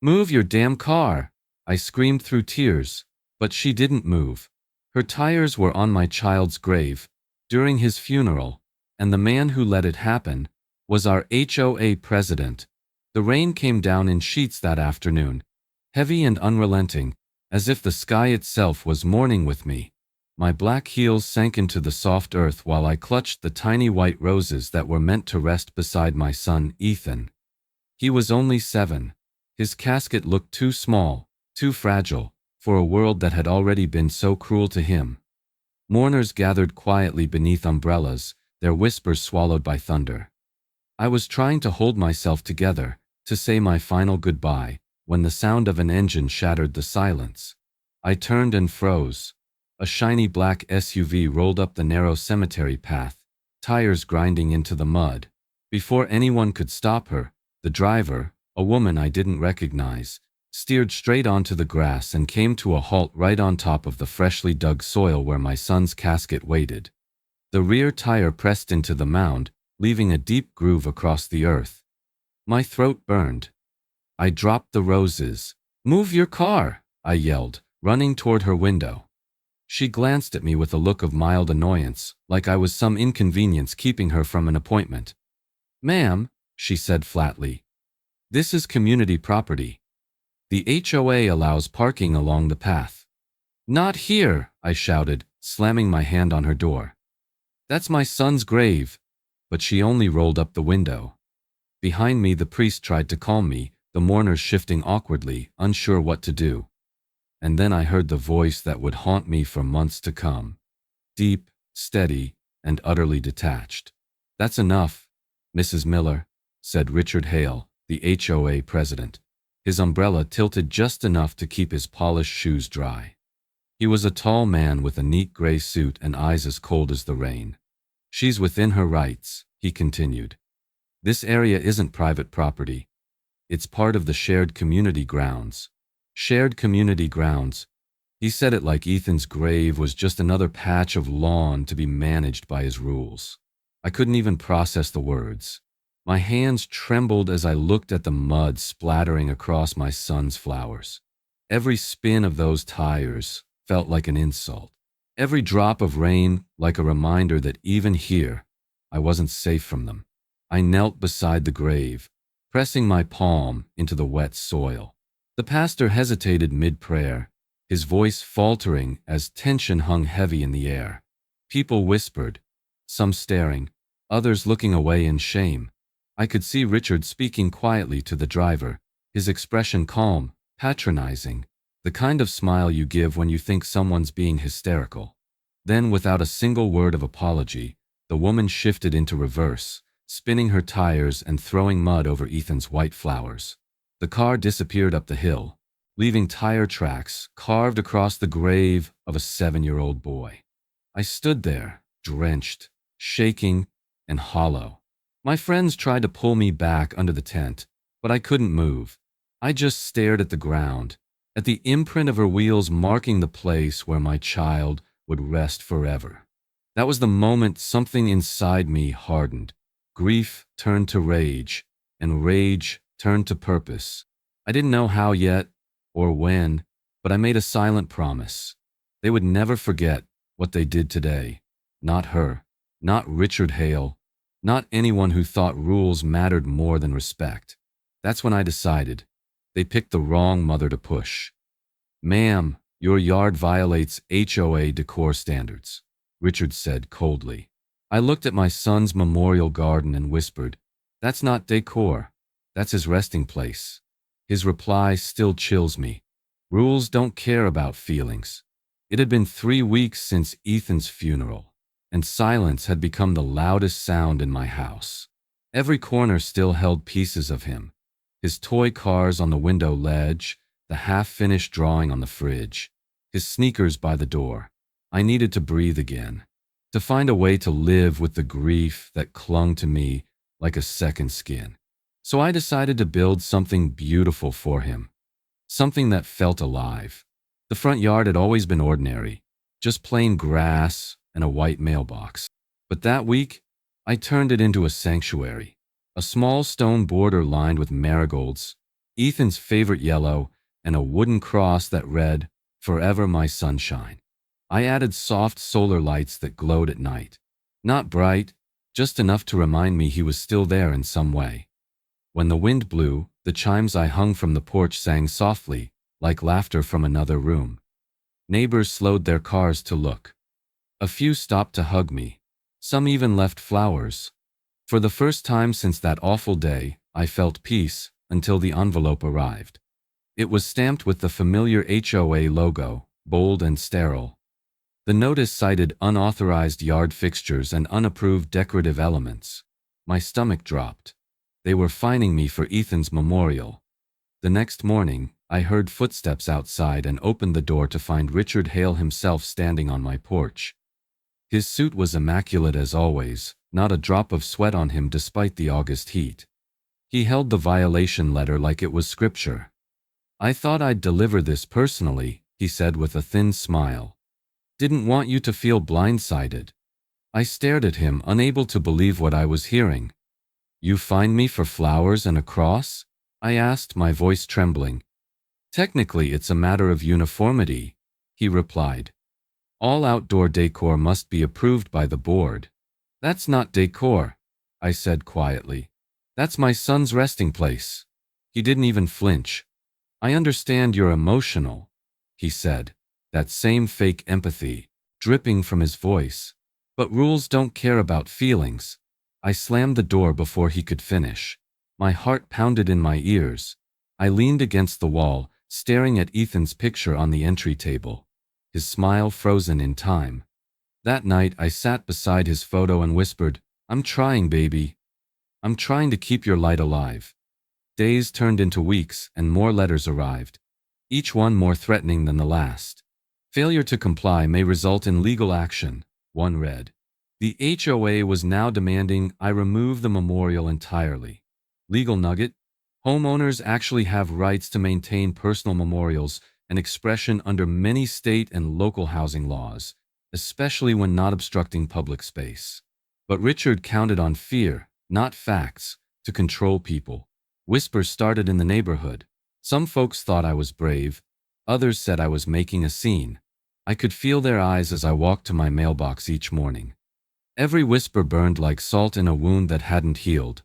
Move your damn car! I screamed through tears, but she didn't move. Her tires were on my child's grave, during his funeral, and the man who let it happen was our HOA president. The rain came down in sheets that afternoon, heavy and unrelenting, as if the sky itself was mourning with me. My black heels sank into the soft earth while I clutched the tiny white roses that were meant to rest beside my son, Ethan. He was only 7. His casket looked too small, too fragile, for a world that had already been so cruel to him. Mourners gathered quietly beneath umbrellas, their whispers swallowed by thunder. I was trying to hold myself together, to say my final goodbye, when the sound of an engine shattered the silence. I turned and froze. A shiny black SUV rolled up the narrow cemetery path, tires grinding into the mud. Before anyone could stop her, the driver, a woman I didn't recognize, steered straight onto the grass and came to a halt right on top of the freshly dug soil where my son's casket waited. The rear tire pressed into the mound, leaving a deep groove across the earth. My throat burned. I dropped the roses. "Move your car!" I yelled, running toward her window. She glanced at me with a look of mild annoyance, like I was some inconvenience keeping her from an appointment. "Ma'am," she said flatly, "this is community property. The HOA allows parking along the path." "Not here!" I shouted, slamming my hand on her door. "That's my son's grave." But she only rolled up the window. Behind me, the priest tried to calm me, the mourners shifting awkwardly, unsure what to do. And then I heard the voice that would haunt me for months to come. Deep, steady, and utterly detached. "That's enough, Mrs. Miller," said Richard Hale, the HOA president, his umbrella tilted just enough to keep his polished shoes dry. He was a tall man with a neat gray suit and eyes as cold as the rain. "She's within her rights," he continued. "This area isn't private property. It's part of the shared community grounds." Shared community grounds. He said it like Ethan's grave was just another patch of lawn to be managed by his rules. I couldn't even process the words. My hands trembled as I looked at the mud splattering across my son's flowers. Every spin of those tires felt like an insult. Every drop of rain like a reminder that even here, I wasn't safe from them. I knelt beside the grave, pressing my palm into the wet soil. The pastor hesitated mid-prayer, his voice faltering as tension hung heavy in the air. People whispered, some staring, others looking away in shame. I could see Richard speaking quietly to the driver, his expression calm, patronizing, the kind of smile you give when you think someone's being hysterical. Then, without a single word of apology, the woman shifted into reverse, spinning her tires and throwing mud over Ethan's white flowers. The car disappeared up the hill, leaving tire tracks carved across the grave of a 7-year-old boy. I stood there, drenched, shaking, and hollow. My friends tried to pull me back under the tent, but I couldn't move. I just stared at the ground, at the imprint of her wheels marking the place where my child would rest forever. That was the moment something inside me hardened. Grief turned to rage, and rage turned to purpose. I didn't know how yet, or when, but I made a silent promise. They would never forget what they did today. Not her, not Richard Hale, not anyone who thought rules mattered more than respect. That's when I decided. They picked the wrong mother to push. "Ma'am, your yard violates HOA decor standards," Richard said coldly. I looked at my son's memorial garden and whispered, "That's not decor. That's his resting place." His reply still chills me. Rules don't care about feelings. It had been 3 weeks since Ethan's funeral, and silence had become the loudest sound in my house. Every corner still held pieces of him. His toy cars on the window ledge, the half-finished drawing on the fridge, his sneakers by the door. I needed to breathe again, to find a way to live with the grief that clung to me like a second skin. So I decided to build something beautiful for him, something that felt alive. The front yard had always been ordinary, just plain grass and a white mailbox. But that week, I turned it into a sanctuary, a small stone border lined with marigolds, Ethan's favorite yellow, and a wooden cross that read, "Forever my sunshine." I added soft solar lights that glowed at night. Not bright, just enough to remind me he was still there in some way. When the wind blew, the chimes I hung from the porch sang softly, like laughter from another room. Neighbors slowed their cars to look. A few stopped to hug me. Some even left flowers. For the first time since that awful day, I felt peace until the envelope arrived. It was stamped with the familiar HOA logo, bold and sterile. The notice cited unauthorized yard fixtures and unapproved decorative elements. My stomach dropped. They were fining me for Ethan's memorial. The next morning, I heard footsteps outside and opened the door to find Richard Hale himself standing on my porch. His suit was immaculate as always, not a drop of sweat on him despite the August heat. He held the violation letter like it was scripture. "I thought I'd deliver this personally," he said with a thin smile. "Didn't want you to feel blindsided." I stared at him, unable to believe what I was hearing. "You fined me for flowers and a cross?" I asked, my voice trembling. "Technically, it's a matter of uniformity," he replied. "All outdoor decor must be approved by the board." "That's not decor," I said quietly. "That's my son's resting place." He didn't even flinch. "I understand you're emotional," he said, that same fake empathy dripping from his voice. "But rules don't care about feelings." I slammed the door before he could finish. My heart pounded in my ears. I leaned against the wall, staring at Ethan's picture on the entry table, his smile frozen in time. That night I sat beside his photo and whispered, "I'm trying, baby. I'm trying to keep your light alive." Days turned into weeks and more letters arrived, each one more threatening than the last. "Failure to comply may result in legal action," one read. The HOA was now demanding I remove the memorial entirely. Legal nugget: homeowners actually have rights to maintain personal memorials and expression under many state and local housing laws, especially when not obstructing public space. But Richard counted on fear, not facts, to control people. Whispers started in the neighborhood. Some folks thought I was brave. Others said I was making a scene. I could feel their eyes as I walked to my mailbox each morning. Every whisper burned like salt in a wound that hadn't healed.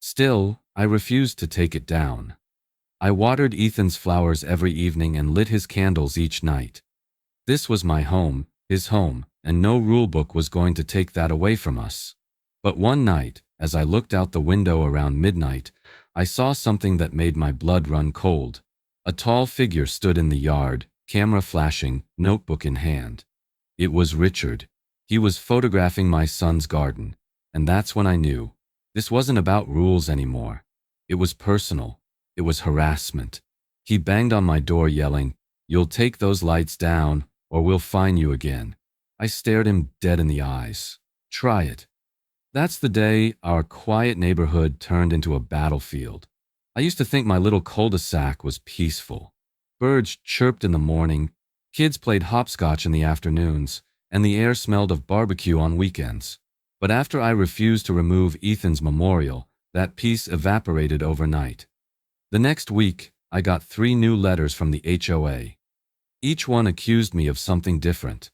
Still, I refused to take it down. I watered Ethan's flowers every evening and lit his candles each night. This was my home, his home, and no rulebook was going to take that away from us. But one night, as I looked out the window around midnight, I saw something that made my blood run cold. A tall figure stood in the yard, camera flashing, notebook in hand. It was Richard. He was photographing my son's garden, and that's when I knew. This wasn't about rules anymore. It was personal. It was harassment. He banged on my door yelling, "You'll take those lights down, or we'll fine you again." I stared him dead in the eyes. "Try it." That's the day our quiet neighborhood turned into a battlefield. I used to think my little cul-de-sac was peaceful. Birds chirped in the morning, kids played hopscotch in the afternoons, and the air smelled of barbecue on weekends. But after I refused to remove Ethan's memorial, that peace evaporated overnight. The next week, I got 3 new letters from the HOA. Each one accused me of something different.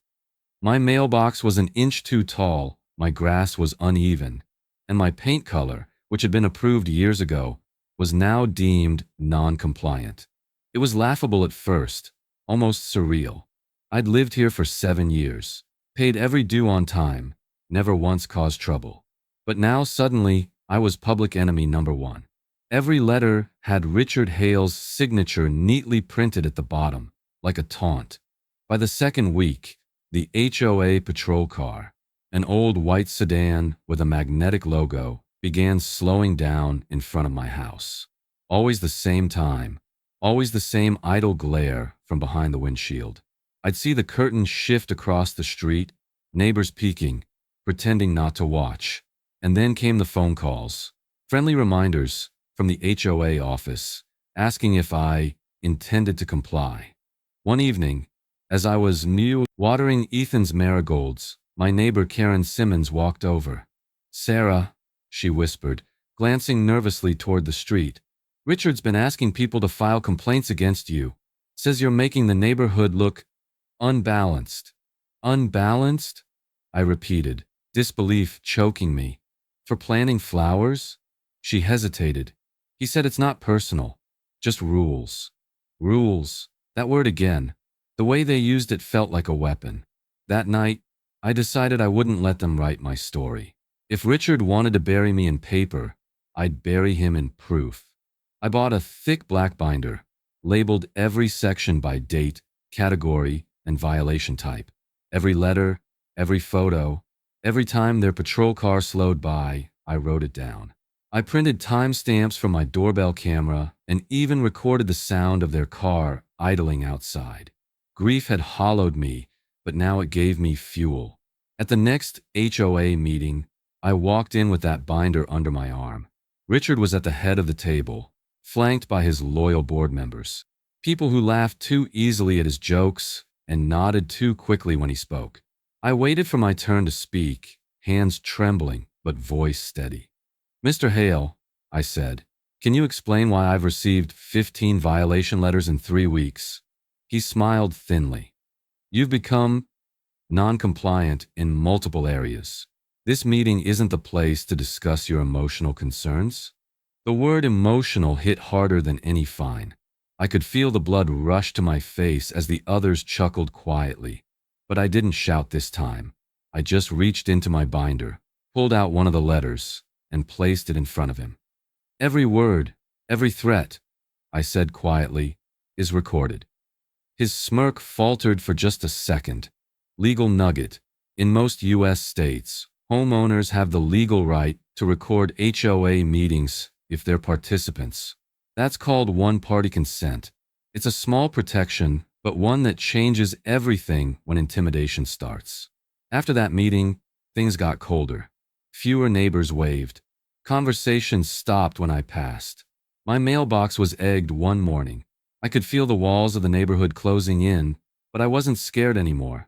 My mailbox was an inch too tall, my grass was uneven, and my paint color, which had been approved years ago, was now deemed non-compliant. It was laughable at first, almost surreal. I'd lived here for 7 years, paid every due on time, never once caused trouble. But now suddenly, I was public enemy number 1. Every letter had Richard Hale's signature neatly printed at the bottom, like a taunt. By the second week, the HOA patrol car, an old white sedan with a magnetic logo, began slowing down in front of my house. Always the same time, always the same idle glare from behind the windshield. I'd see the curtain shift across the street, neighbors peeking, pretending not to watch. And then came the phone calls, friendly reminders from the HOA office, asking if I intended to comply. One evening, as I was watering Ethan's marigolds, my neighbor Karen Simmons walked over. "Sarah," she whispered, glancing nervously toward the street, Richard's been asking people to file complaints against you. Says you're making the neighborhood look unbalanced. Unbalanced? I repeated, disbelief choking me. For planting flowers? She hesitated. He said it's not personal, just rules. Rules. That word again. The way they used it felt like a weapon. That night, I decided I wouldn't let them write my story. If Richard wanted to bury me in paper, I'd bury him in proof. I bought a thick black binder, labeled every section by date, category, and violation type. Every letter, every photo, every time their patrol car slowed by, I wrote it down. I printed timestamps from my doorbell camera and even recorded the sound of their car idling outside. Grief had hollowed me, but now it gave me fuel. At the next HOA meeting, I walked in with that binder under my arm. Richard was at the head of the table, flanked by his loyal board members. People who laughed too easily at his jokes and nodded too quickly when he spoke. I waited for my turn to speak, hands trembling but voice steady. Mr. Hale, I said, can you explain why I've received 15 violation letters in 3 weeks? He smiled thinly. You've become non-compliant in multiple areas. This meeting isn't the place to discuss your emotional concerns. The word emotional hit harder than any fine. I could feel the blood rush to my face as the others chuckled quietly. But I didn't shout this time. I just reached into my binder, pulled out one of the letters, and placed it in front of him. Every word, every threat, I said quietly, is recorded. His smirk faltered for just a second. Legal nugget. In most U.S. states, homeowners have the legal right to record HOA meetings if they're participants. That's called one-party consent. It's a small protection, but one that changes everything when intimidation starts. After that meeting, things got colder. Fewer neighbors waved. Conversations stopped when I passed. My mailbox was egged one morning. I could feel the walls of the neighborhood closing in, but I wasn't scared anymore,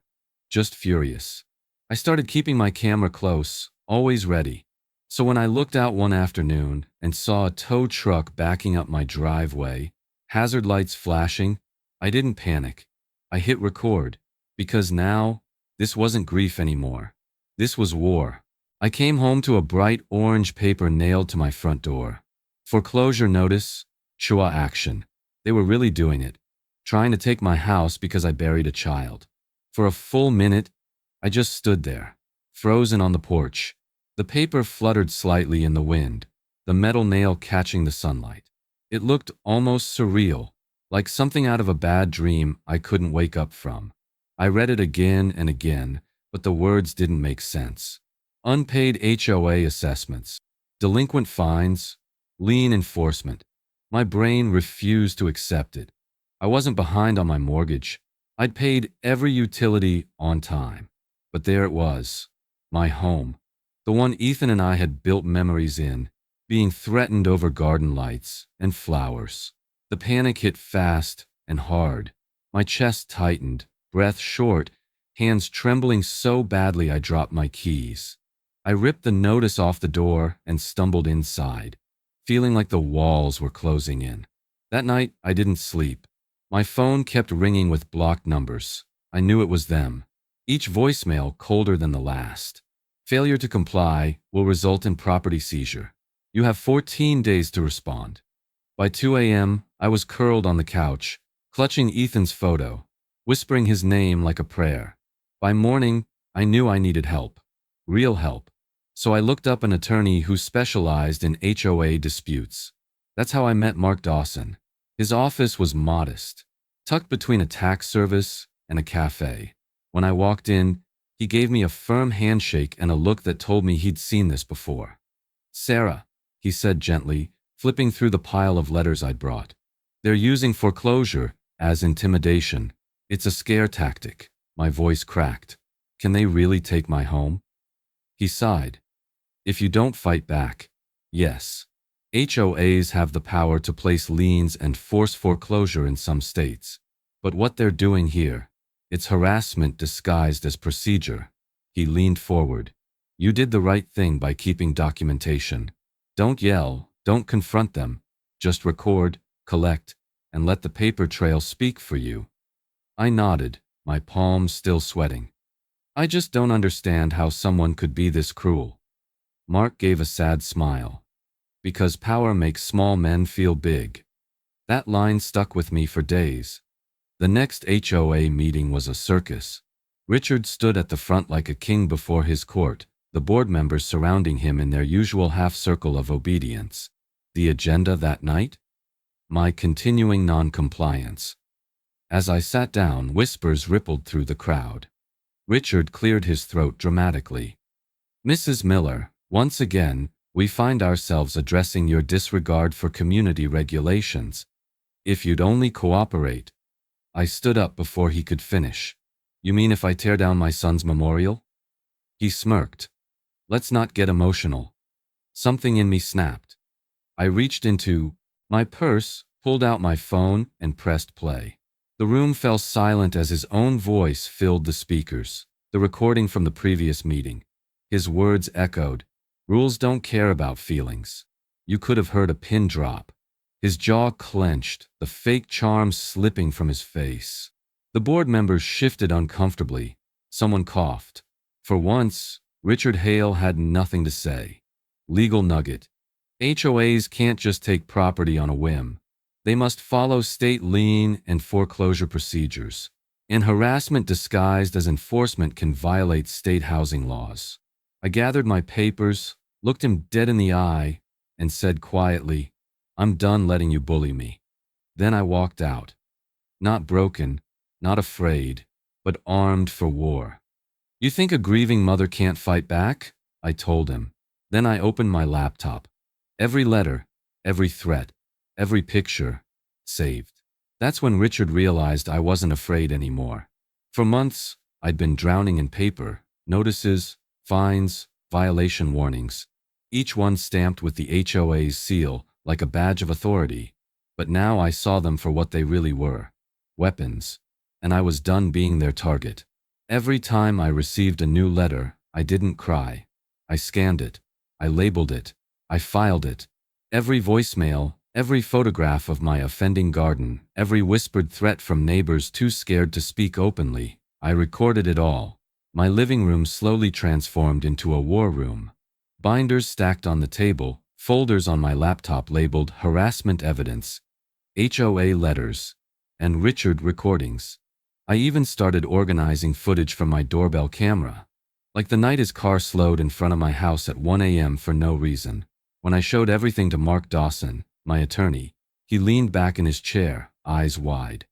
just furious. I started keeping my camera close, always ready. So when I looked out one afternoon and saw a tow truck backing up my driveway, hazard lights flashing, I didn't panic. I hit record, because now, this wasn't grief anymore. This was war. I came home to a bright orange paper nailed to my front door. Foreclosure notice, Chua action. They were really doing it, trying to take my house because I buried a child. For a full minute, I just stood there, frozen on the porch. The paper fluttered slightly in the wind, the metal nail catching the sunlight. It looked almost surreal, like something out of a bad dream I couldn't wake up from. I read it again and again, but the words didn't make sense. Unpaid HOA assessments, delinquent fines, lien enforcement. My brain refused to accept it. I wasn't behind on my mortgage. I'd paid every utility on time. But there it was, my home. The one Ethan and I had built memories in, being threatened over garden lights and flowers. The panic hit fast and hard. My chest tightened, breath short, hands trembling so badly I dropped my keys. I ripped the notice off the door and stumbled inside, feeling like the walls were closing in. That night, I didn't sleep. My phone kept ringing with blocked numbers. I knew it was them, each voicemail colder than the last. Failure to comply will result in property seizure. You have 14 days to respond. By 2 a.m., I was curled on the couch, clutching Ethan's photo, whispering his name like a prayer. By morning, I knew I needed help. Real help. So I looked up an attorney who specialized in HOA disputes. That's how I met Mark Dawson. His office was modest, tucked between a tax service and a cafe. When I walked in, he gave me a firm handshake and a look that told me he'd seen this before. Sarah, he said gently, flipping through the pile of letters I'd brought. They're using foreclosure as intimidation. It's a scare tactic. My voice cracked. Can they really take my home? He sighed. If you don't fight back, yes. HOAs have the power to place liens and force foreclosure in some states. But what they're doing here, it's harassment disguised as procedure. He leaned forward. You did the right thing by keeping documentation. Don't yell, don't confront them. Just record, collect, and let the paper trail speak for you. I nodded, my palms still sweating. I just don't understand how someone could be this cruel. Mark gave a sad smile. Because power makes small men feel big. That line stuck with me for days. The next HOA meeting was a circus. Richard stood at the front like a king before his court, the board members surrounding him in their usual half-circle of obedience. The agenda that night? My continuing non-compliance. As I sat down, whispers rippled through the crowd. Richard cleared his throat dramatically. "Mrs. Miller, once again, we find ourselves addressing your disregard for community regulations. If you'd only cooperate." I stood up before he could finish. "You mean if I tear down my son's memorial?" He smirked. "Let's not get emotional." Something in me snapped. I reached into my purse, pulled out my phone, and pressed play. The room fell silent as his own voice filled the speakers, the recording from the previous meeting. His words echoed. "Rules don't care about feelings." You could have heard a pin drop. His jaw clenched, the fake charm slipping from his face. The board members shifted uncomfortably. Someone coughed. For once, Richard Hale had nothing to say. Legal nugget. HOAs can't just take property on a whim. They must follow state lien and foreclosure procedures. And harassment disguised as enforcement can violate state housing laws. I gathered my papers, looked him dead in the eye, and said quietly, "I'm done letting you bully me." Then I walked out. Not broken, not afraid, but armed for war. "You think a grieving mother can't fight back?" I told him. Then I opened my laptop. Every letter, every threat, every picture, saved. That's when Richard realized I wasn't afraid anymore. For months, I'd been drowning in paper, notices, fines, violation warnings, each one stamped with the HOA's seal like a badge of authority. But now I saw them for what they really were, weapons, and I was done being their target. Every time I received a new letter, I didn't cry. I scanned it. I labeled it. I filed it. Every voicemail, every photograph of my offending garden, every whispered threat from neighbors too scared to speak openly, I recorded it all. My living room slowly transformed into a war room. Binders stacked on the table, folders on my laptop labeled harassment evidence, HOA letters, and Richard recordings. I even started organizing footage from my doorbell camera. Like the night his car slowed in front of my house at 1 a.m. for no reason. When I showed everything to Mark Dawson, my attorney, he leaned back in his chair, eyes wide.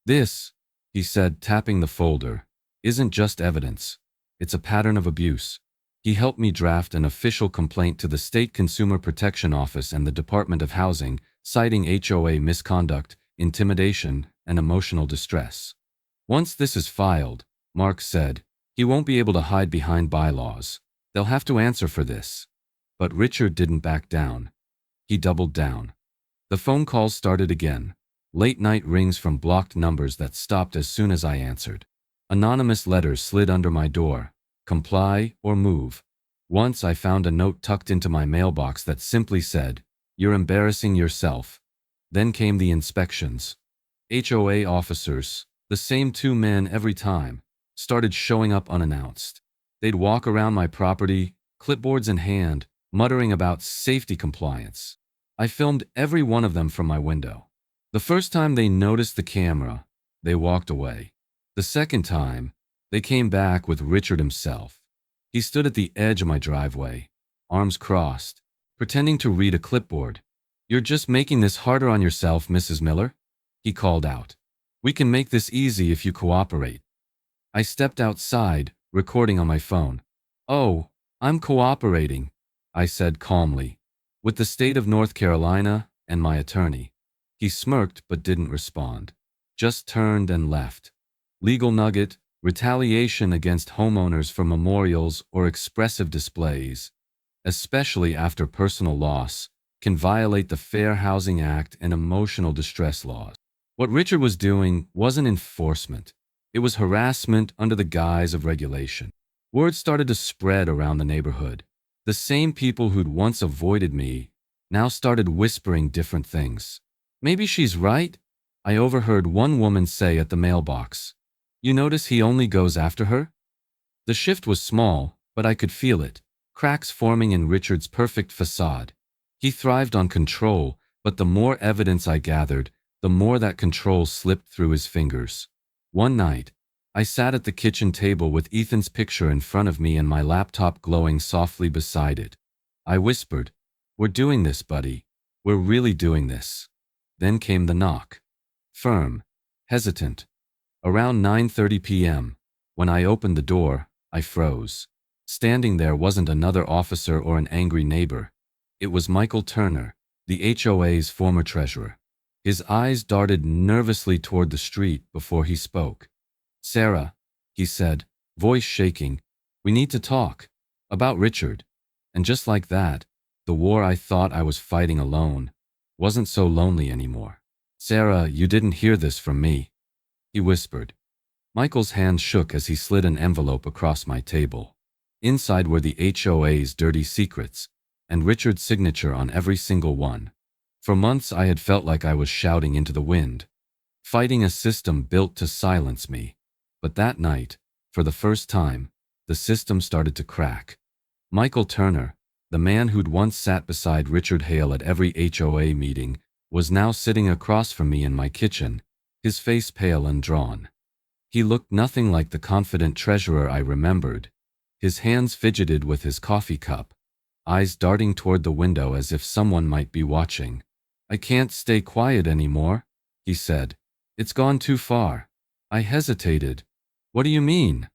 "This," he said, tapping the folder, "isn't just evidence. It's a pattern of abuse." He helped me draft an official complaint to the State Consumer Protection Office and the Department of Housing, citing HOA misconduct, intimidation, and emotional distress. "Once this is filed," Mark said, "he won't be able to hide behind bylaws. They'll have to answer for this." But Richard didn't back down. He doubled down. The phone calls started again. Late-night rings from blocked numbers that stopped as soon as I answered. Anonymous letters slid under my door. Comply or move. Once I found a note tucked into my mailbox that simply said, "You're embarrassing yourself." Then came the inspections. HOA officers, the same two men every time, started showing up unannounced. They'd walk around my property, clipboards in hand, muttering about safety compliance. I filmed every one of them from my window. The first time they noticed the camera, they walked away. The second time, they came back with Richard himself. He stood at the edge of my driveway, arms crossed, pretending to read a clipboard. "You're just making this harder on yourself, Mrs. Miller," he called out. "We can make this easy if you cooperate." I stepped outside, recording on my phone. "Oh, I'm cooperating," I said calmly, "with the state of North Carolina and my attorney." He smirked but didn't respond, just turned and left. Legal nugget, retaliation against homeowners for memorials or expressive displays, especially after personal loss, can violate the Fair Housing Act and emotional distress laws. What Richard was doing wasn't enforcement. It was harassment under the guise of regulation. Word started to spread around the neighborhood. The same people who'd once avoided me now started whispering different things. Maybe she's right, I overheard one woman say at the mailbox. You notice he only goes after her? The shift was small, but I could feel it, cracks forming in Richard's perfect facade. He thrived on control, but the more evidence I gathered, the more that control slipped through his fingers. One night, I sat at the kitchen table with Ethan's picture in front of me and my laptop glowing softly beside it. I whispered, "We're doing this, buddy. We're really doing this." Then came the knock. Firm, hesitant. Around 9:30 p.m., when I opened the door, I froze. Standing there wasn't another officer or an angry neighbor. It was Michael Turner, the HOA's former treasurer. His eyes darted nervously toward the street before he spoke. "Sarah," he said, voice shaking, "we need to talk. About Richard." And just like that, the war I thought I was fighting alone wasn't so lonely anymore. "Sarah, you didn't hear this from me," he whispered. Michael's hand shook as he slid an envelope across my table. Inside were the HOA's dirty secrets, and Richard's signature on every single one. For months I had felt like I was shouting into the wind, fighting a system built to silence me. But that night, for the first time, the system started to crack. Michael Turner, the man who'd once sat beside Richard Hale at every HOA meeting, was now sitting across from me in my kitchen, his face pale and drawn. He looked nothing like the confident treasurer I remembered. His hands fidgeted with his coffee cup, eyes darting toward the window as if someone might be watching. "I can't stay quiet anymore," he said. "It's gone too far." I hesitated. "What do you mean?"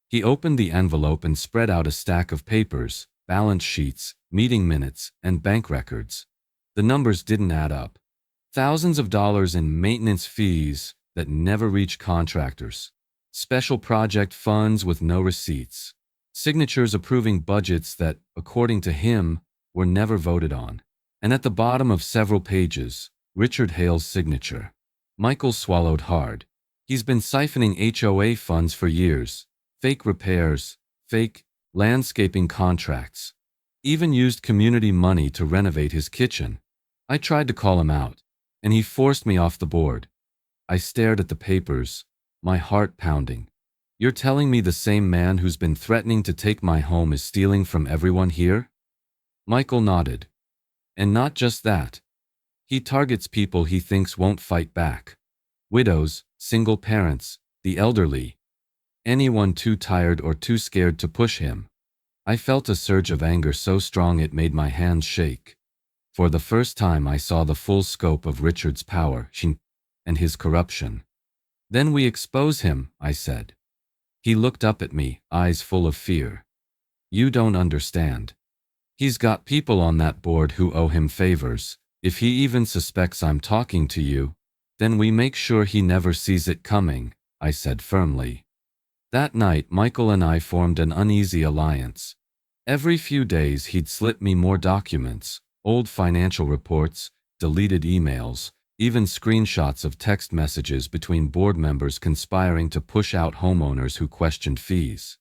He opened the envelope and spread out a stack of papers, balance sheets, meeting minutes, and bank records. The numbers didn't add up. Thousands of dollars in maintenance fees that never reached contractors. Special project funds with no receipts. Signatures approving budgets that, according to him, were never voted on. And at the bottom of several pages, Richard Hale's signature. Michael swallowed hard. He's been siphoning HOA funds for years. Fake repairs, fake landscaping contracts. Even used community money to renovate his kitchen. I tried to call him out, and he forced me off the board. I stared at the papers, my heart pounding. "You're telling me the same man who's been threatening to take my home is stealing from everyone here?" Michael nodded. "And not just that. He targets people he thinks won't fight back. Widows, single parents, the elderly. Anyone too tired or too scared to push him." I felt a surge of anger so strong it made my hands shake. For the first time I saw the full scope of Richard's power and his corruption. "Then we expose him," I said. He looked up at me, eyes full of fear. "You don't understand. He's got people on that board who owe him favors. If he even suspects I'm talking to you, then we make sure he never sees it coming," I said firmly. That night, Michael and I formed an uneasy alliance. Every few days he'd slip me more documents, old financial reports, deleted emails, even screenshots of text messages between board members conspiring to push out homeowners who questioned fees.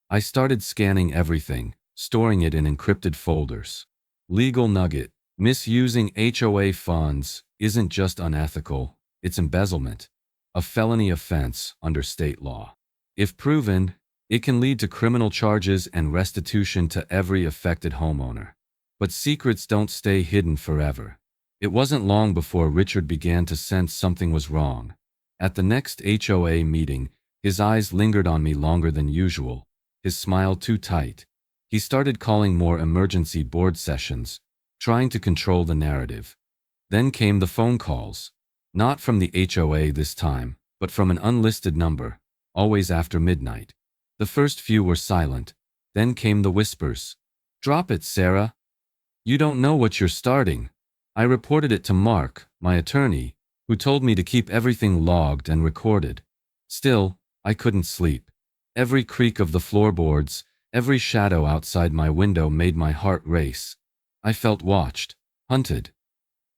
I started scanning everything, storing it in encrypted folders. Legal nugget: misusing HOA funds isn't just unethical, it's embezzlement, a felony offense under state law. If proven, it can lead to criminal charges and restitution to every affected homeowner. But secrets don't stay hidden forever. It wasn't long before Richard began to sense something was wrong. At the next HOA meeting, his eyes lingered on me longer than usual, his smile too tight. He started calling more emergency board sessions, trying to control the narrative. Then came the phone calls. Not from the HOA this time, but from an unlisted number, always after midnight. The first few were silent. Then came the whispers. "Drop it, Sarah. You don't know what you're starting." I reported it to Mark, my attorney, who told me to keep everything logged and recorded. Still, I couldn't sleep. Every creak of the floorboards, every shadow outside my window made my heart race. I felt watched, hunted.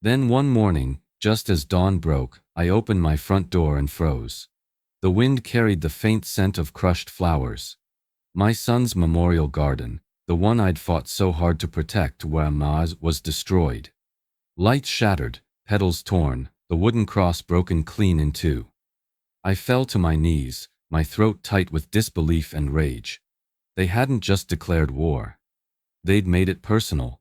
Then one morning, just as dawn broke, I opened my front door and froze. The wind carried the faint scent of crushed flowers. My son's memorial garden, the one I'd fought so hard to protect, where Maz was destroyed. Lights shattered, petals torn, the wooden cross broken clean in two. I fell to my knees, my throat tight with disbelief and rage. They hadn't just declared war. They'd made it personal.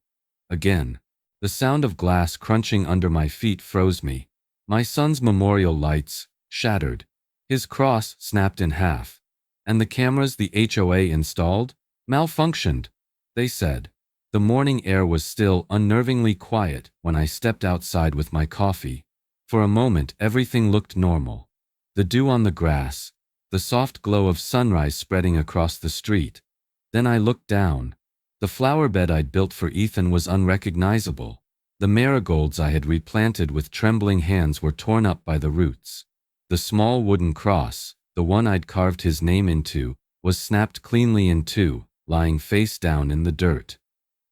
Again. The sound of glass crunching under my feet froze me. My son's memorial lights, shattered. His cross snapped in half. And the cameras the HOA installed, malfunctioned, they said. The morning air was still unnervingly quiet when I stepped outside with my coffee. For a moment everything looked normal. The dew on the grass, the soft glow of sunrise spreading across the street. Then I looked down. The flower bed I'd built for Ethan was unrecognizable. The marigolds I had replanted with trembling hands were torn up by the roots. The small wooden cross, the one I'd carved his name into, was snapped cleanly in two, lying face down in the dirt.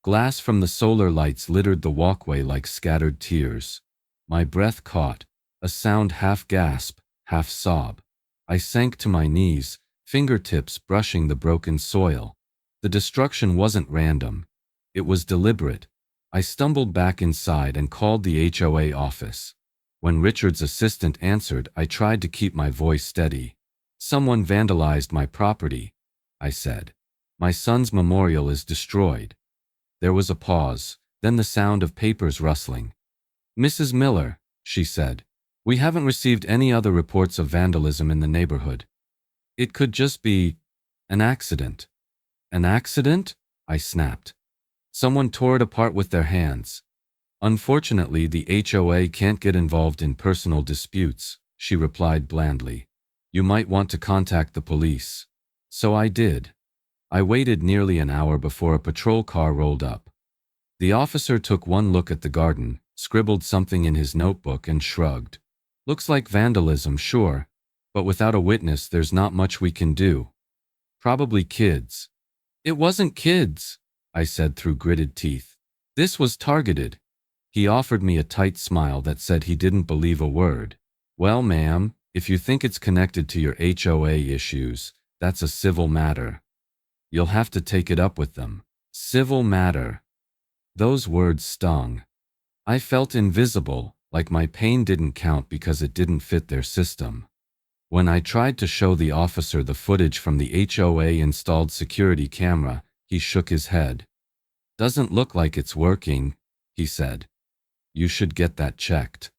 Glass from the solar lights littered the walkway like scattered tears. My breath caught, a sound half gasp, half sob. I sank to my knees, fingertips brushing the broken soil. The destruction wasn't random. It was deliberate. I stumbled back inside and called the HOA office. When Richard's assistant answered, I tried to keep my voice steady. "Someone vandalized my property," I said. "My son's memorial is destroyed." There was a pause, then the sound of papers rustling. "Mrs. Miller," she said, "we haven't received any other reports of vandalism in the neighborhood. It could just be an accident." "An accident?" I snapped. "Someone tore it apart with their hands." "Unfortunately, the HOA can't get involved in personal disputes," she replied blandly. "You might want to contact the police." So I did. I waited nearly an hour before a patrol car rolled up. The officer took one look at the garden, scribbled something in his notebook and shrugged. "Looks like vandalism, sure, but without a witness there's not much we can do. Probably kids." "It wasn't kids," I said through gritted teeth. "This was targeted." He offered me a tight smile that said he didn't believe a word. "Well, ma'am, if you think it's connected to your HOA issues, that's a civil matter. You'll have to take it up with them." Civil matter. Those words stung. I felt invisible, like my pain didn't count because it didn't fit their system. When I tried to show the officer the footage from the HOA-installed security camera, he shook his head. "Doesn't look like it's working," he said. "You should get that checked."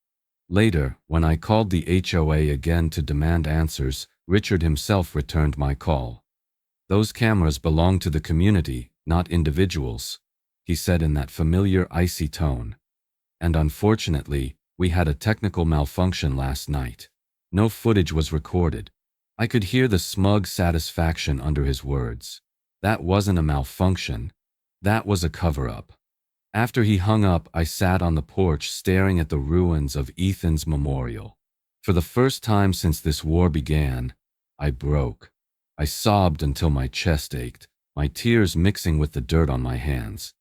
Later, when I called the HOA again to demand answers, Richard himself returned my call. "Those cameras belong to the community, not individuals," he said in that familiar icy tone. "And unfortunately, we had a technical malfunction last night. No footage was recorded." I could hear the smug satisfaction under his words. That wasn't a malfunction. That was a cover-up. After he hung up, I sat on the porch staring at the ruins of Ethan's memorial. For the first time since this war began, I broke. I sobbed until my chest ached, my tears mixing with the dirt on my hands.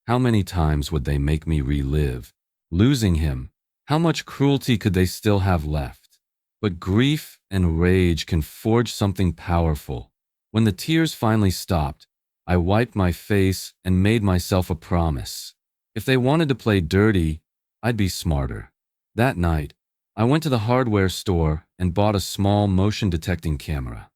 How many times would they make me relive? Losing him, how much cruelty could they still have left? But grief and rage can forge something powerful. When the tears finally stopped, I wiped my face and made myself a promise. If they wanted to play dirty, I'd be smarter. That night, I went to the hardware store and bought a small motion-detecting camera.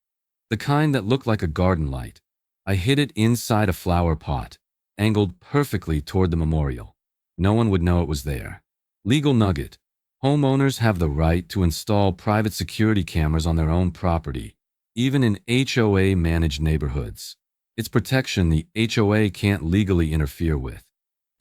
The kind that looked like a garden light. I hid it inside a flower pot, angled perfectly toward the memorial. No one would know it was there. Legal nugget. Homeowners have the right to install private security cameras on their own property, even in HOA-managed neighborhoods. It's protection the HOA can't legally interfere with.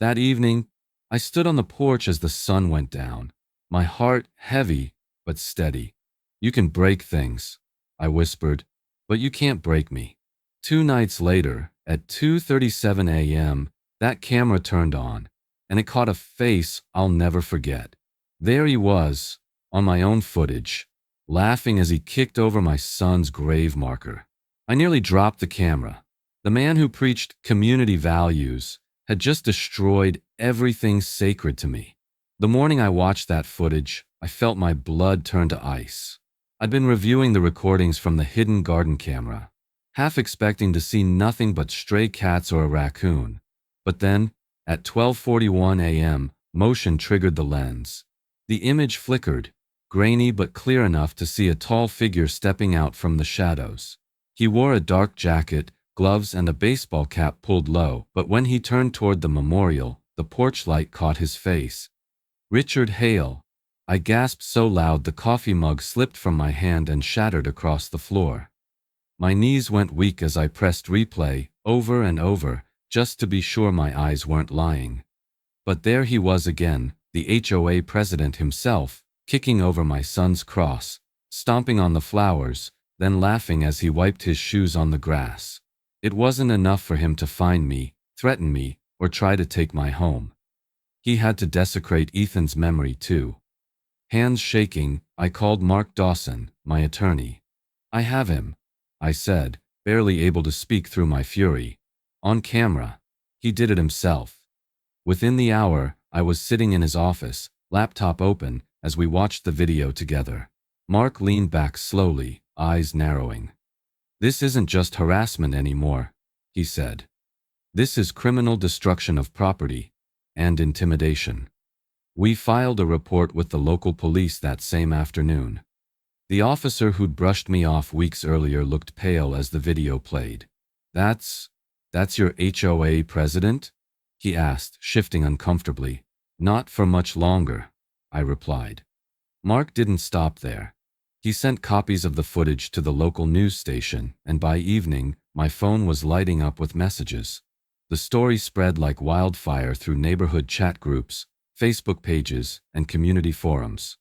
That evening, I stood on the porch as the sun went down, my heart heavy but steady. "You can break things," I whispered, "but you can't break me." 2 nights later, at 2:37 a.m., that camera turned on, and it caught a face I'll never forget. There he was, on my own footage, laughing as he kicked over my son's grave marker. I nearly dropped the camera. The man who preached community values had just destroyed everything sacred to me. The morning I watched that footage, I felt my blood turn to ice. I'd been reviewing the recordings from the hidden garden camera, half expecting to see nothing but stray cats or a raccoon. But then, at 12:41 a.m., Motion triggered the lens. The image flickered, grainy but clear enough to see a tall figure stepping out from the shadows. He wore a dark jacket, gloves, and a baseball cap pulled low, but when he turned toward the memorial, the porch light caught his face. Richard Hale. I gasped so loud the coffee mug slipped from my hand and shattered across the floor. My knees went weak as I pressed replay over and over, just to be sure my eyes weren't lying. But there he was again, the HOA president himself, kicking over my son's cross, stomping on the flowers, then laughing as he wiped his shoes on the grass. It wasn't enough for him to find me, threaten me, or try to take my home. He had to desecrate Ethan's memory too. Hands shaking, I called Mark Dawson, my attorney. "I have him," I said, barely able to speak through my fury. "On camera. He did it himself." Within the hour, I was sitting in his office, laptop open, as we watched the video together. Mark leaned back slowly, eyes narrowing. "This isn't just harassment anymore," he said. "This is criminal destruction of property and intimidation." We filed a report with the local police that same afternoon. The officer who'd brushed me off weeks earlier looked pale as the video played. That's your HOA president?" he asked, shifting uncomfortably. "Not for much longer," I replied. Mark didn't stop there. He sent copies of the footage to the local news station, and by evening, my phone was lighting up with messages. The story spread like wildfire through neighborhood chat groups, Facebook pages, and community forums.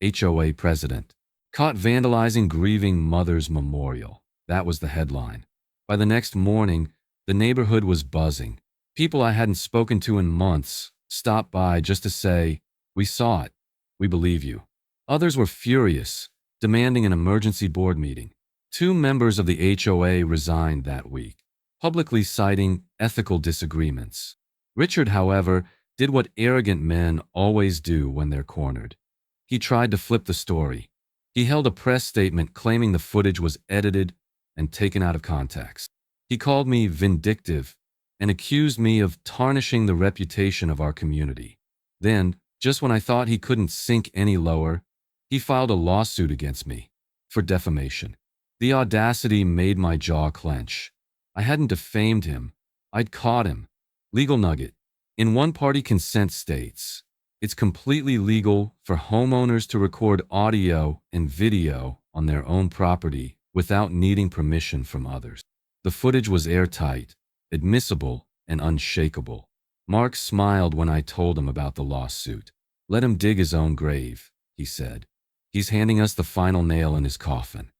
HOA president caught vandalizing grieving mother's memorial. That was the headline. By the next morning, the neighborhood was buzzing. People I hadn't spoken to in months stopped by just to say, "We saw it. We believe you." Others were furious, demanding an emergency board meeting. 2 members of the HOA resigned that week, publicly citing ethical disagreements. Richard, however, did what arrogant men always do when they're cornered. He tried to flip the story. He held a press statement claiming the footage was edited and taken out of context. He called me vindictive and accused me of tarnishing the reputation of our community. Then, just when I thought he couldn't sink any lower, he filed a lawsuit against me for defamation. The audacity made my jaw clench. I hadn't defamed him. I'd caught him. Legal nugget. In one-party consent states, it's completely legal for homeowners to record audio and video on their own property without needing permission from others. The footage was airtight, admissible, and unshakable. Mark smiled when I told him about the lawsuit. "Let him dig his own grave," he said. "He's handing us the final nail in his coffin."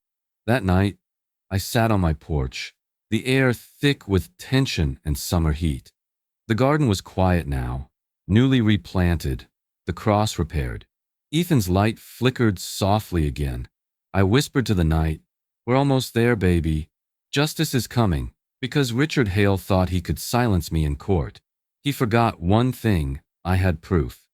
That night, I sat on my porch, the air thick with tension and summer heat. The garden was quiet now, newly replanted, the cross repaired. Ethan's light flickered softly again. I whispered to the night, "We're almost there, baby. Justice is coming," because Richard Hale thought he could silence me in court. He forgot one thing: I had proof.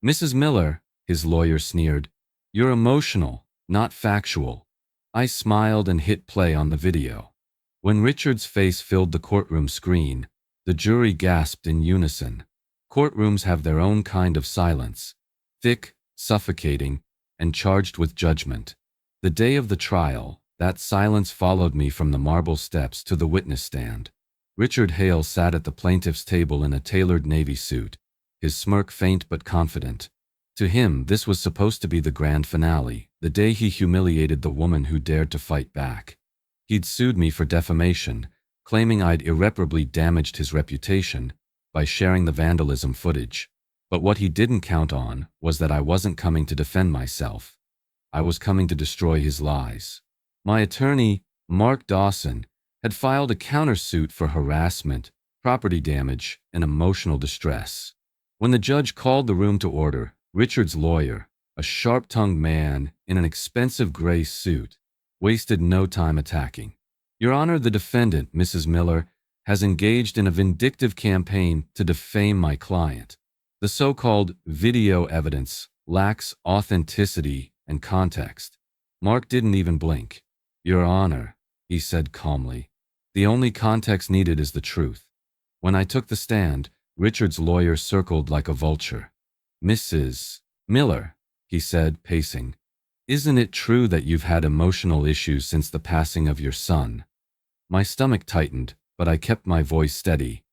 "Mrs. Miller," his lawyer sneered, "you're emotional, not factual." I smiled and hit play on the video. When Richard's face filled the courtroom screen, the jury gasped in unison. Courtrooms have their own kind of silence, thick, suffocating, and charged with judgment. The day of the trial, that silence followed me from the marble steps to the witness stand. Richard Hale sat at the plaintiff's table in a tailored navy suit, his smirk faint but confident. To him, this was supposed to be the grand finale, the day he humiliated the woman who dared to fight back. He'd sued me for defamation, claiming I'd irreparably damaged his reputation by sharing the vandalism footage. But what he didn't count on was that I wasn't coming to defend myself. I was coming to destroy his lies. My attorney, Mark Dawson, had filed a countersuit for harassment, property damage, and emotional distress. When the judge called the room to order, Richard's lawyer, a sharp-tongued man in an expensive gray suit, wasted no time attacking. "Your Honor, the defendant, Mrs. Miller, has engaged in a vindictive campaign to defame my client. The so-called video evidence lacks authenticity and context." Mark didn't even blink. "Your Honor," he said calmly, "the only context needed is the truth." When I took the stand, Richard's lawyer circled like a vulture. Mrs. Miller, he said, pacing. Isn't it true that you've had emotional issues since the passing of your son? My stomach tightened, but I kept my voice steady.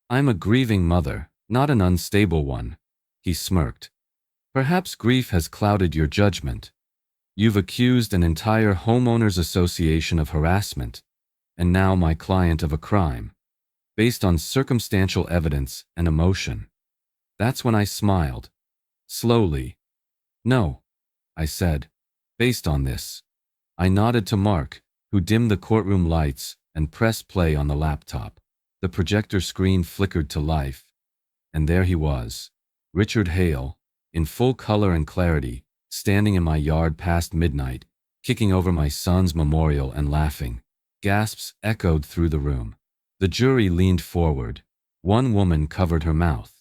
I'm a grieving mother, not an unstable one. He smirked. Perhaps grief has clouded your judgment. You've accused an entire homeowners association of harassment, and now my client of a crime, based on circumstantial evidence and emotion. That's when I smiled. Slowly. No, I said. Based on this. I nodded to Mark, who dimmed the courtroom lights and pressed play on the laptop. The projector screen flickered to life. And there he was, Richard Hale, in full color and clarity, standing in my yard past midnight, kicking over my son's memorial and laughing. Gasps echoed through the room. The jury leaned forward. One woman covered her mouth.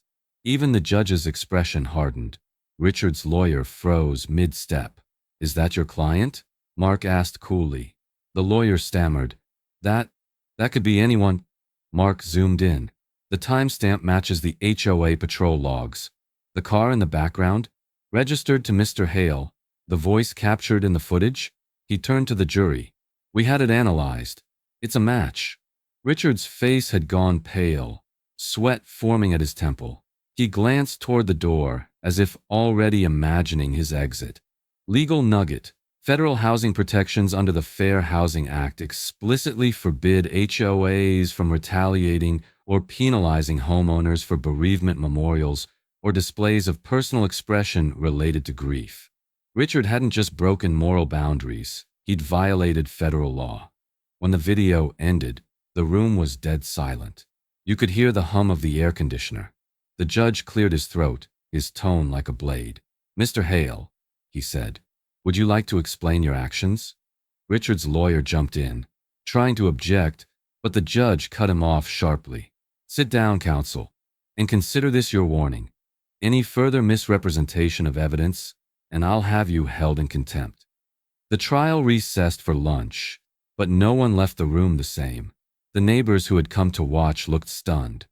Even the judge's expression hardened. Richard's lawyer froze mid-step. Is that your client? Mark asked coolly. The lawyer stammered. That could be anyone. Mark zoomed in. The timestamp matches the HOA patrol logs. The car in the background, registered to Mr. Hale. The voice captured in the footage? He turned to the jury. We had it analyzed. It's a match. Richard's face had gone pale, sweat forming at his temple. He glanced toward the door, as if already imagining his exit. Legal nugget. Federal housing protections under the Fair Housing Act explicitly forbid HOAs from retaliating or penalizing homeowners for bereavement memorials or displays of personal expression related to grief. Richard hadn't just broken moral boundaries, he'd violated federal law. When the video ended, the room was dead silent. You could hear the hum of the air conditioner. The judge cleared his throat, his tone like a blade. Mr. Hale, he said, would you like to explain your actions? Richard's lawyer jumped in, trying to object, but the judge cut him off sharply. Sit down, counsel, and consider this your warning. Any further misrepresentation of evidence, and I'll have you held in contempt. The trial recessed for lunch, but no one left the room the same. The neighbors who had come to watch looked stunned.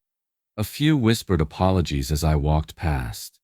A few whispered apologies as I walked past.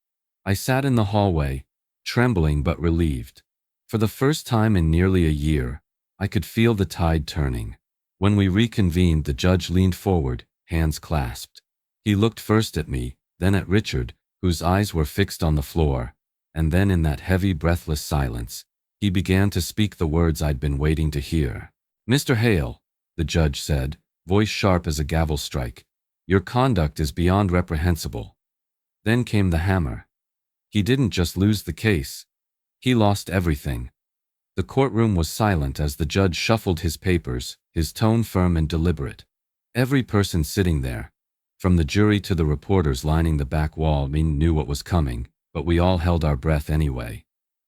I sat in the hallway, trembling but relieved. For the first time in nearly a year, I could feel the tide turning. When we reconvened, the judge leaned forward, hands clasped. He looked first at me, then at Richard, whose eyes were fixed on the floor, and then in that heavy, breathless silence, he began to speak the words I'd been waiting to hear. Mr. Hale, the judge said, voice sharp as a gavel strike, your conduct is beyond reprehensible. Then came the hammer. He didn't just lose the case. He lost everything. The courtroom was silent as the judge shuffled his papers, his tone firm and deliberate. Every person sitting there, from the jury to the reporters lining the back wall, knew what was coming, but we all held our breath anyway.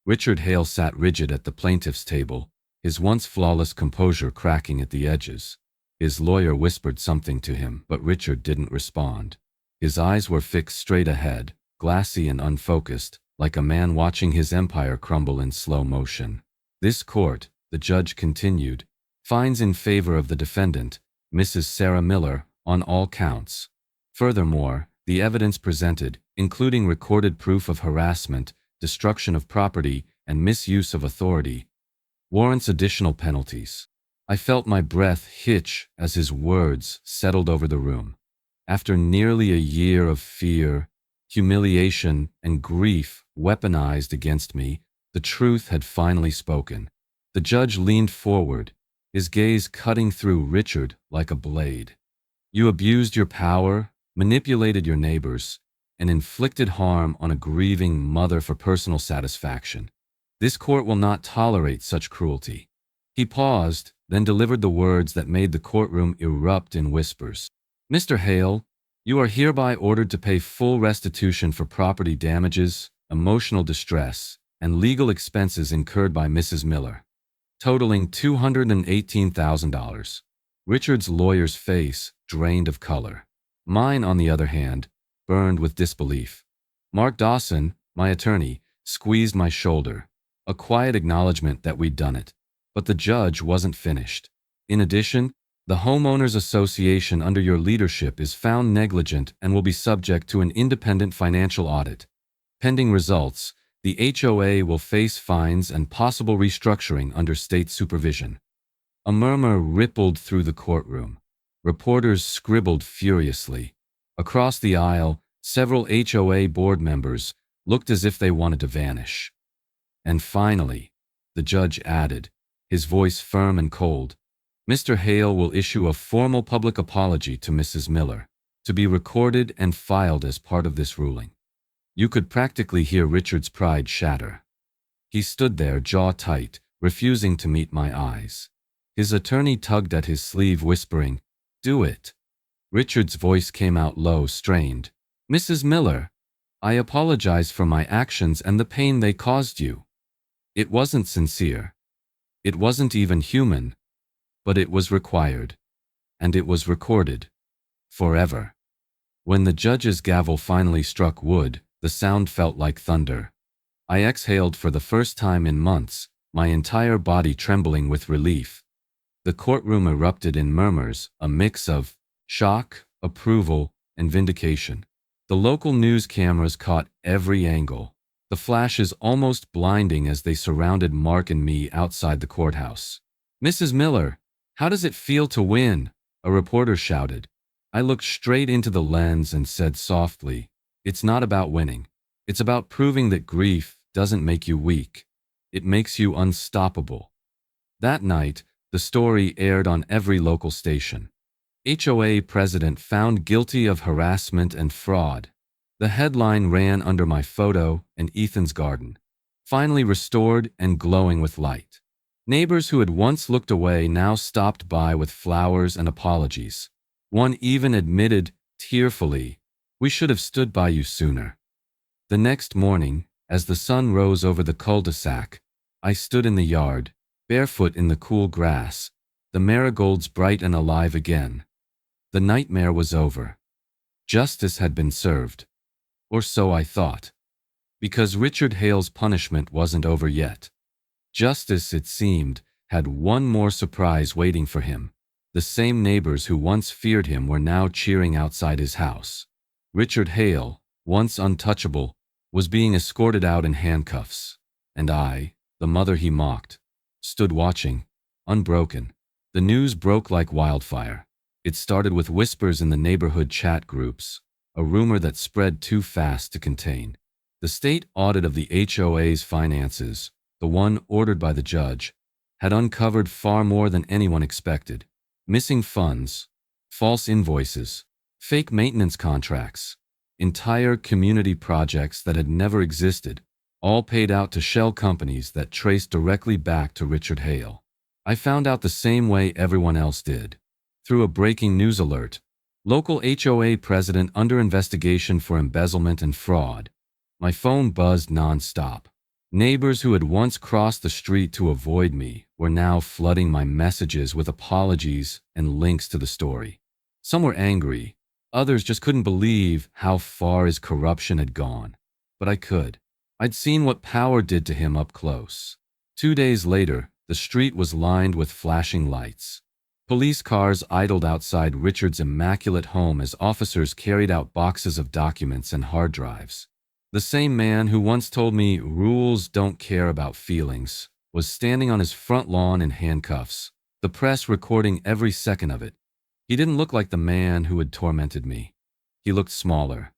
Richard Hale sat rigid at the plaintiff's table, his once flawless composure cracking at the edges. His lawyer whispered something to him, but Richard didn't respond. His eyes were fixed straight ahead, glassy and unfocused, like a man watching his empire crumble in slow motion. This court, the judge continued, finds in favor of the defendant, Mrs. Sarah Miller, on all counts. Furthermore, the evidence presented, including recorded proof of harassment, destruction of property, and misuse of authority, warrants additional penalties. I felt my breath hitch as his words settled over the room. After nearly a year of fear, humiliation, and grief weaponized against me, the truth had finally spoken. The judge leaned forward, his gaze cutting through Richard like a blade. You abused your power, manipulated your neighbors, and inflicted harm on a grieving mother for personal satisfaction. This court will not tolerate such cruelty. He paused, then delivered the words that made the courtroom erupt in whispers. Mr. Hale, you are hereby ordered to pay full restitution for property damages, emotional distress, and legal expenses incurred by Mrs. Miller, totaling $218,000. Richard's lawyer's face drained of color. Mine, on the other hand, burned with disbelief. Mark Dawson, my attorney, squeezed my shoulder, a quiet acknowledgement that we'd done it. But the judge wasn't finished. In addition, the Homeowners Association under your leadership is found negligent and will be subject to an independent financial audit. Pending results, the HOA will face fines and possible restructuring under state supervision. A murmur rippled through the courtroom. Reporters scribbled furiously. Across the aisle, several HOA board members looked as if they wanted to vanish. And finally, the judge added, his voice firm and cold, Mr. Hale will issue a formal public apology to Mrs. Miller, to be recorded and filed as part of this ruling. You could practically hear Richard's pride shatter. He stood there, jaw tight, refusing to meet my eyes. His attorney tugged at his sleeve, whispering, "Do it." Richard's voice came out low, strained. "Mrs. Miller, I apologize for my actions and the pain they caused you. It wasn't sincere. It wasn't even human. But it was required. And it was recorded. Forever." When the judge's gavel finally struck wood, the sound felt like thunder. I exhaled for the first time in months, my entire body trembling with relief. The courtroom erupted in murmurs, a mix of shock, approval, and vindication. The local news cameras caught every angle, the flashes almost blinding as they surrounded Mark and me outside the courthouse. "Mrs. Miller, how does it feel to win?" a reporter shouted. I looked straight into the lens and said softly, "It's not about winning. It's about proving that grief doesn't make you weak. It makes you unstoppable." That night, the story aired on every local station. HOA president found guilty of harassment and fraud. The headline ran under my photo and Ethan's garden, finally restored and glowing with light. Neighbors who had once looked away now stopped by with flowers and apologies. One even admitted, tearfully, "We should have stood by you sooner." The next morning, as the sun rose over the cul-de-sac, I stood in the yard, barefoot in the cool grass, the marigolds bright and alive again. The nightmare was over. Justice had been served. Or so I thought. Because Richard Hale's punishment wasn't over yet. Justice, it seemed, had one more surprise waiting for him. The same neighbors who once feared him were now cheering outside his house. Richard Hale, once untouchable, was being escorted out in handcuffs. And I, the mother he mocked, stood watching, unbroken. The news broke like wildfire. It started with whispers in the neighborhood chat groups, a rumor that spread too fast to contain. The state audit of the HOA's finances, the one ordered by the judge, had uncovered far more than anyone expected. Missing funds, false invoices, fake maintenance contracts, entire community projects that had never existed, all paid out to shell companies that traced directly back to Richard Hale. I found out the same way everyone else did. Through a breaking news alert, local HOA president under investigation for embezzlement and fraud. My phone buzzed nonstop. Neighbors who had once crossed the street to avoid me were now flooding my messages with apologies and links to the story. Some were angry, others just couldn't believe how far his corruption had gone. But I could. I'd seen what power did to him up close. 2 days later, the street was lined with flashing lights. Police cars idled outside Richard's immaculate home as officers carried out boxes of documents and hard drives. The same man who once told me rules don't care about feelings was standing on his front lawn in handcuffs, the press recording every second of it. He didn't look like the man who had tormented me. He looked smaller.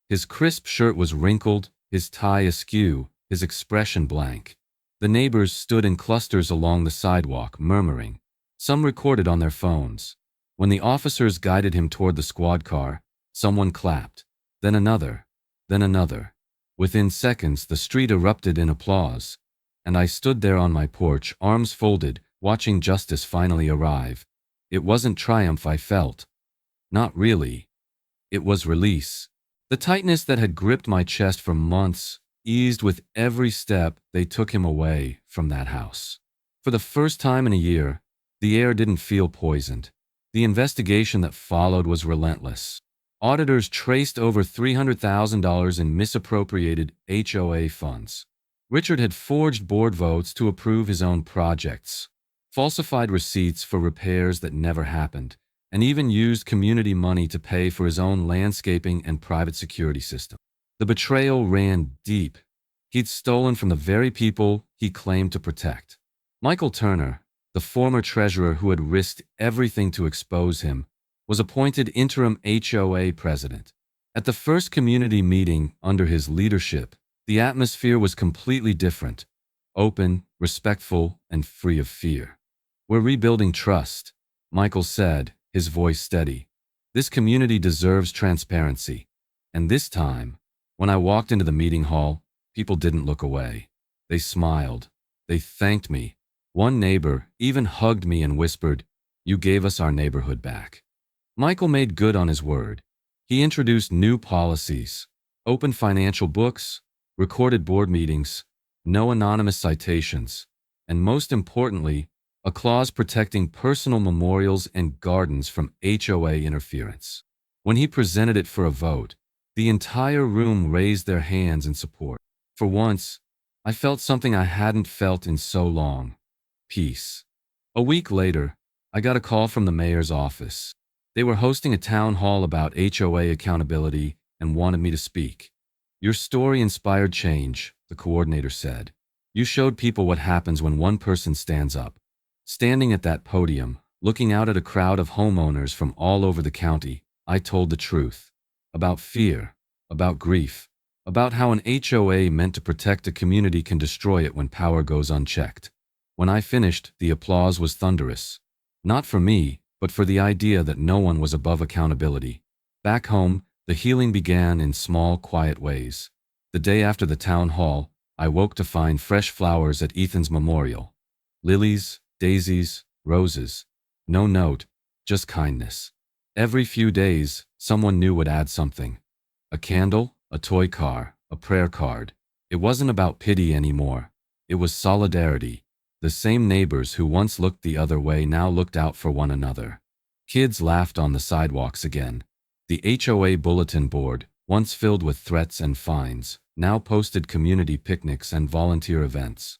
His crisp shirt was wrinkled, his tie askew, his expression blank. The neighbors stood in clusters along the sidewalk, murmuring. Some recorded on their phones. When the officers guided him toward the squad car, someone clapped. Then another. Then another. Within seconds, the street erupted in applause, and I stood there on my porch, arms folded, watching justice finally arrive. It wasn't triumph I felt. Not really. It was release. The tightness that had gripped my chest for months eased with every step they took him away from that house. For the first time in a year, the air didn't feel poisoned. The investigation that followed was relentless. Auditors traced over $300,000 in misappropriated HOA funds. Richard had forged board votes to approve his own projects, falsified receipts for repairs that never happened, and even used community money to pay for his own landscaping and private security system. The betrayal ran deep. He'd stolen from the very people he claimed to protect. Michael Turner, the former treasurer who had risked everything to expose him, was appointed interim HOA president. At the first community meeting under his leadership, the atmosphere was completely different: open, respectful, and free of fear. "We're rebuilding trust," Michael said, his voice steady. "This community deserves transparency." And this time, when I walked into the meeting hall, people didn't look away. They smiled. They thanked me. One neighbor even hugged me and whispered, "You gave us our neighborhood back." Michael made good on his word. He introduced new policies: open financial books, recorded board meetings, no anonymous citations, and most importantly, a clause protecting personal memorials and gardens from HOA interference. When he presented it for a vote, the entire room raised their hands in support. For once, I felt something I hadn't felt in so long: peace. A week later, I got a call from the mayor's office. They were hosting a town hall about HOA accountability and wanted me to speak. "Your story inspired change," the coordinator said. "You showed people what happens when one person stands up." Standing at that podium, looking out at a crowd of homeowners from all over the county, I told the truth. About fear, about grief, about how an HOA meant to protect a community can destroy it when power goes unchecked. When I finished, the applause was thunderous. Not for me, but for the idea that no one was above accountability. Back home, the healing began in small, quiet ways. The day after the town hall, I woke to find fresh flowers at Ethan's memorial. Lilies, daisies, roses. No note, just kindness. Every few days, someone new would add something: a candle, a toy car, a prayer card. It wasn't about pity anymore. It was solidarity. The same neighbors who once looked the other way now looked out for one another. Kids laughed on the sidewalks again. The HOA bulletin board, once filled with threats and fines, now posted community picnics and volunteer events.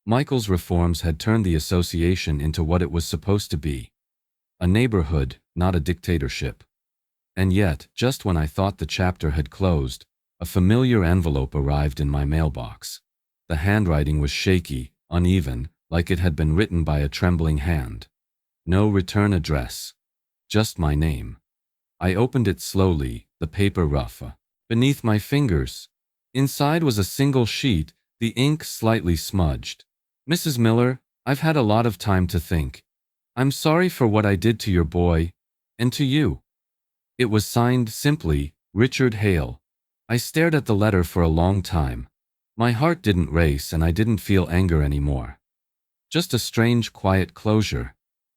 Michael's reforms had turned the association into what it was supposed to be: a neighborhood, not a dictatorship. And yet, just when I thought the chapter had closed, a familiar envelope arrived in my mailbox. The handwriting was shaky, uneven, like it had been written by a trembling hand. No return address. Just my name. I opened it slowly, the paper rough beneath my fingers. Inside was a single sheet, the ink slightly smudged. "Mrs. Miller, I've had a lot of time to think. I'm sorry for what I did to your boy, and to you." It was signed simply, Richard Hale. I stared at the letter for a long time. My heart didn't race and I didn't feel anger anymore. Just a strange, quiet closure.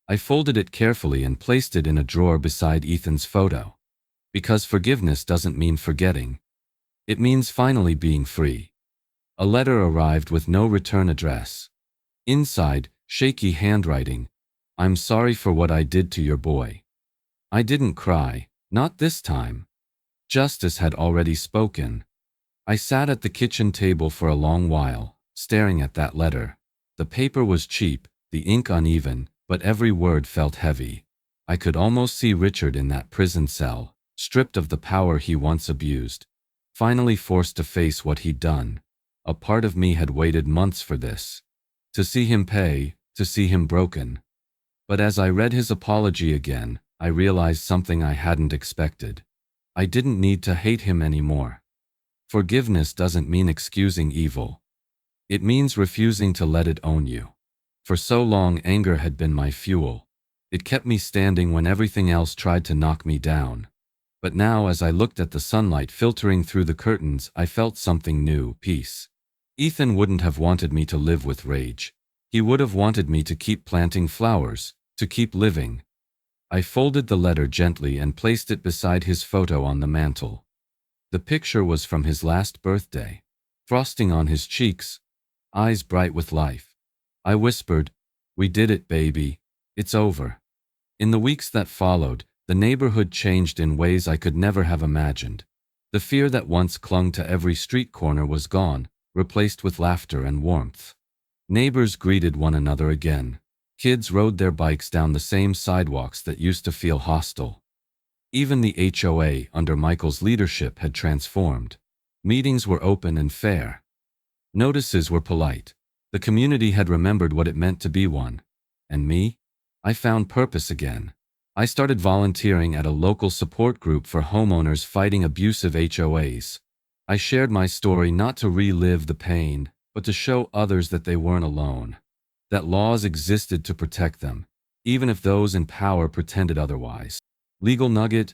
I folded it carefully and placed it in a drawer beside Ethan's photo. Because forgiveness doesn't mean forgetting. It means finally being free. A letter arrived with no return address. Inside, shaky handwriting: "I'm sorry for what I did to your boy." I didn't cry, not this time. Justice had already spoken. I sat at the kitchen table for a long while, staring at that letter. The paper was cheap, the ink uneven, but every word felt heavy. I could almost see Richard in that prison cell, stripped of the power he once abused, finally forced to face what he'd done. A part of me had waited months for this. To see him pay, to see him broken. But as I read his apology again, I realized something I hadn't expected. I didn't need to hate him anymore. Forgiveness doesn't mean excusing evil. It means refusing to let it own you. For so long, anger had been my fuel. It kept me standing when everything else tried to knock me down. But now, as I looked at the sunlight filtering through the curtains, I felt something new: peace. Ethan wouldn't have wanted me to live with rage. He would have wanted me to keep planting flowers, to keep living. I folded the letter gently and placed it beside his photo on the mantel. The picture was from his last birthday. Frosting on his cheeks, eyes bright with life. I whispered, "We did it, baby. It's over." In the weeks that followed, the neighborhood changed in ways I could never have imagined. The fear that once clung to every street corner was gone, replaced with laughter and warmth. Neighbors greeted one another again. Kids rode their bikes down the same sidewalks that used to feel hostile. Even the HOA, under Michael's leadership, had transformed. Meetings were open and fair. Notices were polite. The community had remembered what it meant to be one. And me? I found purpose again. I started volunteering at a local support group for homeowners fighting abusive HOAs. I shared my story not to relive the pain, but to show others that they weren't alone, that laws existed to protect them, even if those in power pretended otherwise. Legal nugget: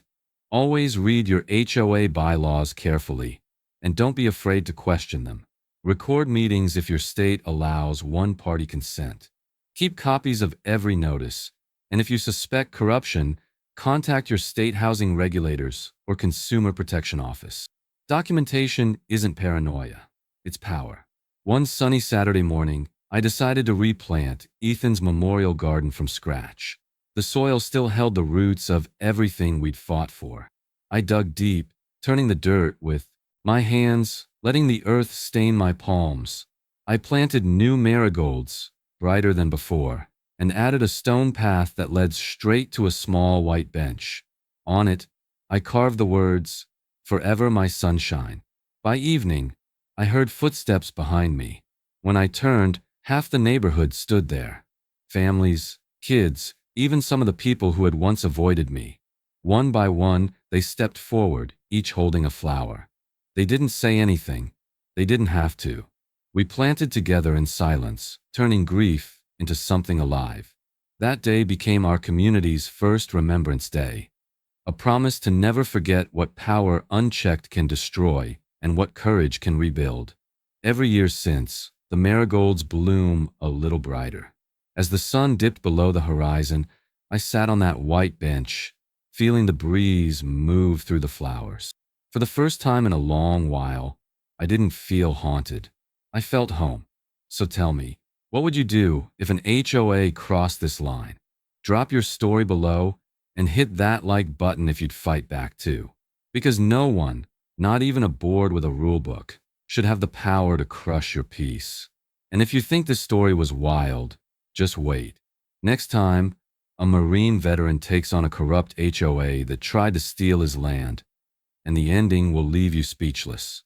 always read your HOA bylaws carefully, and don't be afraid to question them. Record meetings if your state allows one-party consent. Keep copies of every notice, and if you suspect corruption, contact your state housing regulators or consumer protection office. Documentation isn't paranoia, it's power. One sunny Saturday morning, I decided to replant Ethan's memorial garden from scratch. The soil still held the roots of everything we'd fought for. I dug deep, turning the dirt with my hands, letting the earth stain my palms. I planted new marigolds, brighter than before, and added a stone path that led straight to a small white bench. On it, I carved the words, "Forever my sunshine." By evening, I heard footsteps behind me. When I turned, half the neighborhood stood there. Families, kids, even some of the people who had once avoided me. One by one, they stepped forward, each holding a flower. They didn't say anything. They didn't have to. We planted together in silence, turning grief into something alive. That day became our community's first Remembrance Day. A promise to never forget what power unchecked can destroy and what courage can rebuild. Every year since, the marigolds bloom a little brighter. As the sun dipped below the horizon, I sat on that white bench, feeling the breeze move through the flowers. For the first time in a long while, I didn't feel haunted. I felt home. So tell me, what would you do if an HOA crossed this line? Drop your story below and hit that like button if you'd fight back too. Because no one, not even a board with a rule book, should have the power to crush your peace. And if you think this story was wild, just wait. Next time, a Marine veteran takes on a corrupt HOA that tried to steal his land, and the ending will leave you speechless.